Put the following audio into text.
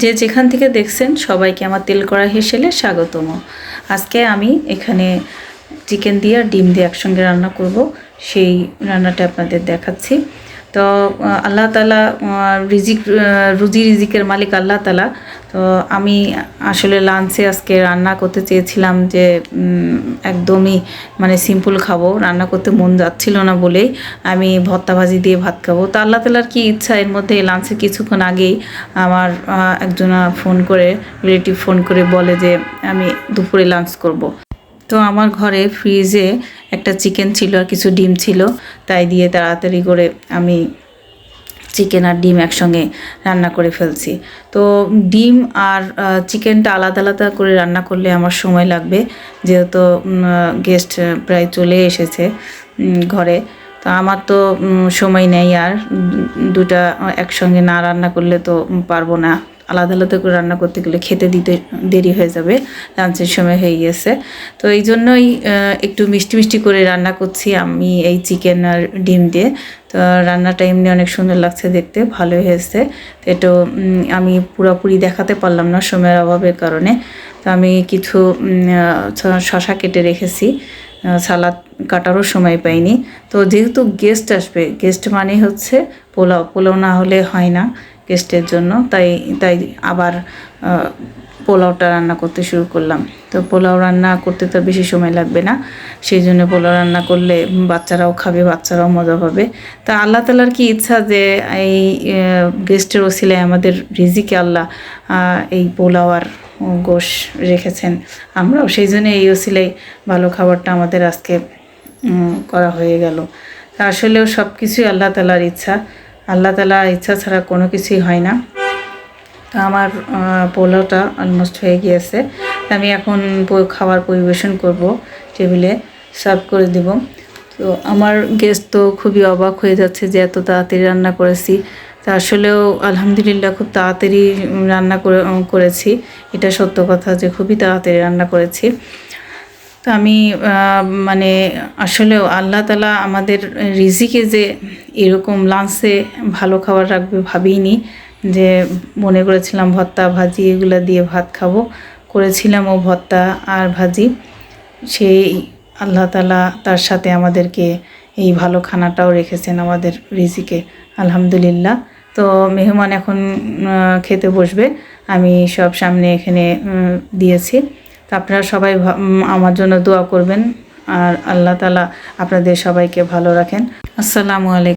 যে যেখান থেকে দেখছেন সবাইকে আমার তেল কড়াই হেসেলে স্বাগতম। আজকে আমি এখানে চিকেন দিয়ে আর ডিম দিয়ে একসঙ্গে রান্না করব, সেই রান্নাটা আপনাদের দেখাচ্ছি। তো আল্লাহ তাআলা রুজি রিজিকের মালিক আল্লাহ তাআলা। তো আমি আসলে লাঞ্চে আজকে রান্না করতে চেয়েছিলাম যে একদমই মানে সিম্পল খাবো, রান্না করতে মন যাচ্ছিল না বলেই আমি ভর্তা ভাজি দিয়ে ভাত খাবো। তো আল্লাহ তাআলার কি ইচ্ছা, এর মধ্যে লাঞ্চে কিছুক্ষণ আগেই আমার একজন রিলেটিভ ফোন করে বলে যে আমি দুপুরে লাঞ্চ করব। তো আমার ঘরে ফ্রিজে একটা চিকেন ছিল আর কিছু ডিম ছিল, তাই দিয়ে তাড়াতাড়ি করে আমি চিকেন আর ডিম একসঙ্গে রান্না করে ফেলছি। তো ডিম আর চিকেনটা আলাদা আলাদা করে রান্না করলে আমার সময় লাগবে, যেহেতু গেস্ট প্রায় চলে এসেছে ঘরে। তো আমার তো সময় নেই, আর দুটা একসঙ্গে না রান্না করলে তো পারবো না। আলাদা আলাদা করে রান্না করতে গেলে খেতে দিতে দেরি হয়ে যাবে, লাঞ্চের সময় হয়ে গেছে। তো এই জন্যই একটু মিষ্টি মিষ্টি করে রান্না করছি আমি এই চিকেন আর ডিম দিয়ে। তো রান্নাটা এমনি অনেক সুন্দর লাগছে দেখতে, ভালোই হয়েছে। তো এটা আমি পুরোপুরি দেখাতে পারলাম না সময়ের অভাবের কারণে। তো আমি কিছু শশা কেটে রেখেছি, সালাদ কাটারও সময় পাইনি। তো যেহেতু গেস্ট আসবে, গেস্ট মানে হচ্ছে পোলাও না হলে হয় না গেস্টের জন্য, তাই আবার পোলাওটা রান্না করতে শুরু করলাম। তো পোলাও রান্না করতে তো বেশি সময় লাগবে না, সেই জন্য পোলাও রান্না করলে বাচ্চারাও খাবে, বাচ্চারাও মজা পাবে। তা আল্লাহ তাআলার কি ইচ্ছা যে এই গেস্টের ওসিলায় আমাদের রিজিকে আল্লাহ এই পোলাও আর গোশ রেখেছেন, আমরাও সেই জন্য এই ওসিলায় ভালো খাবারটা আমাদের আজকে করা হয়ে গেল। তা আসলেও সব কিছুই আল্লাহ তাআলার ইচ্ছা, আল্লাহ তাআলার ইচ্ছা ছাড়া কোনো কিছুই হয় না। তো আমার পোলাওটা অলমোস্ট হয়ে গিয়েছে। আমি এখন খাবার পরিবেশন করব, টেবিলে সার্ভ করে দেব। তো আমার গেস্ট তো খুবই অবাক হয়ে যাচ্ছে যে এত তাড়াতাড়ি রান্না করেছি। তা আসলেও আলহামদুলিল্লাহ খুব তাড়াতাড়ি রান্না করেছি, এটা সত্য কথা যে খুবই তাড়াতাড়ি রান্না করেছি। তো আমি মানে আসলেও আল্লাহ তাআলা আমাদের রিজিকে যে এরকম লাঞ্চে ভালো খাবার রাখবে ভাবিনি, যে মনে করেছিলাম ভর্তা ভাজি এগুলো দিয়ে ভাত খাবো, করেছিলামও ভর্তা আর ভাজি। সেই আল্লাহ তাআলা তার সাথে আমাদেরকে এই ভালো খানাটাও রেখেছেন আমাদের রিজিকে, আলহামদুলিল্লাহ। তো মেহমান এখন খেতে বসবে, আমি সব সামনে এখানে দিয়েছি। তো আপনারা সবাই আমার জন্য দোয়া করবেন, আর আল্লাহ তাআলা আপনাদের সবাইকে ভালো রাখেন। আসসালামু আলাইকুম।